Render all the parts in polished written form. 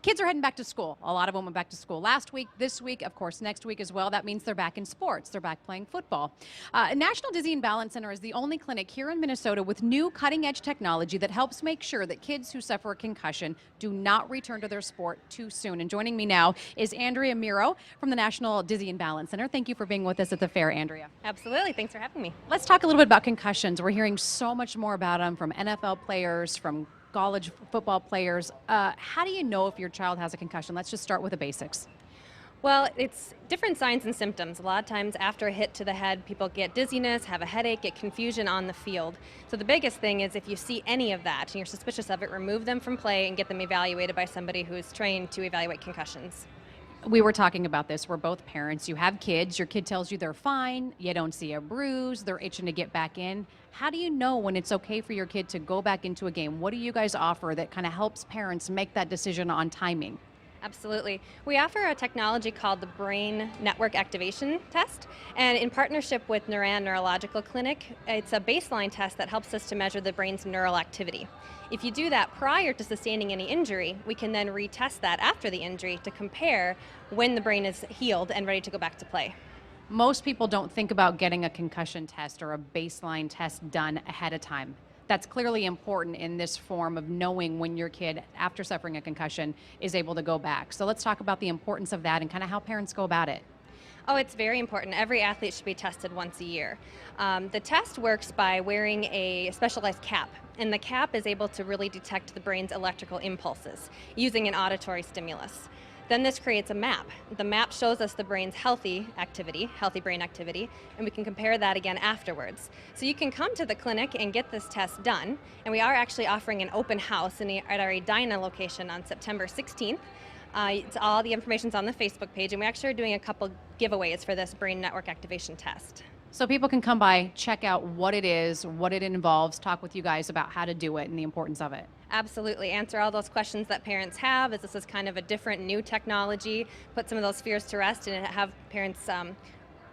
Kids are heading back to school. A lot of them went back to school last week, this week, of course, next week as well. That means they're back in sports. They're back playing football. National Dizzy and Balance Center is the only clinic here in Minnesota with new cutting-edge technology that helps make sure that kids who suffer a concussion do not return to their sport too soon. And joining me now is Andrea Miro from the National Dizzy and Balance Center. Thank you for being with us at the fair, Andrea. Absolutely. Thanks for having me. Let's talk a little bit about concussions. We're hearing so much more about them from NFL players, from college football players. How do you know if your child has a concussion? Let's just start with the basics. Well, it's different signs and symptoms. A lot of times after a hit to the head, people get dizziness, have a headache, get confusion on the field. So the biggest thing is if you see any of that and you're suspicious of it, remove them from play and get them evaluated by somebody who is trained to evaluate concussions. We were talking about this. We're both parents. You have kids. Your kid tells you they're fine. You don't see a bruise. They're itching to get back in. How do you know when it's okay for your kid to go back into a game? What do you guys offer that kind of helps parents make that decision on timing? Absolutely. We offer a technology called the Brain Network Activation Test, and in partnership with Neurological Clinic, it's a baseline test that helps us to measure the brain's neural activity. If you do that prior to sustaining any injury, we can then retest that after the injury to compare when the brain is healed and ready to go back to play. Most people don't think about getting a concussion test or a baseline test done ahead of time. That's clearly important in this form of knowing when your kid, after suffering a concussion, is able to go back. So let's talk about the importance of that and kind of how parents go about it. Oh, it's very important. Every athlete should be tested once a year. The test works by wearing a specialized cap, and the cap is able to really detect the brain's electrical impulses using an auditory stimulus. Then this creates a map. The map shows us the brain's healthy brain activity, and we can compare that again afterwards. So you can come to the clinic and get this test done, and we are actually offering an open house at our Edina location on September 16th. All the information's on the Facebook page, and we actually are doing a couple giveaways for this brain network activation test. So people can come by, check out what it is, what it involves, talk with you guys about how to do it and the importance of it. Absolutely. Answer all those questions that parents have, as this is kind of a different new technology, put some of those fears to rest, and have parents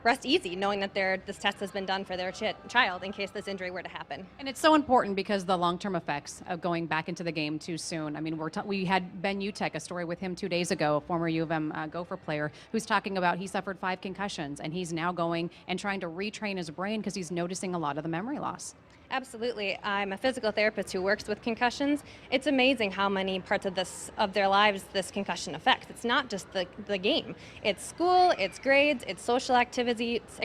rest easy knowing that this test has been done for their child in case this injury were to happen. And it's so important because the long-term effects of going back into the game too soon. I mean, we had Ben Utek, a story with him 2 days ago, a former U of M Gopher player, who's talking about he suffered 5 concussions, and he's now going and trying to retrain his brain because he's noticing a lot of the memory loss. Absolutely. I'm a physical therapist who works with concussions. It's amazing how many parts of their lives this concussion affects. It's not just the game. It's school, it's grades, it's social activities, it's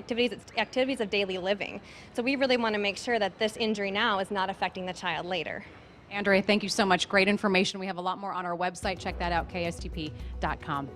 activities of daily living. So we really want to make sure that this injury now is not affecting the child later. Andrea, thank you so much. Great information. We have a lot more on our website. Check that out, KSTP.com.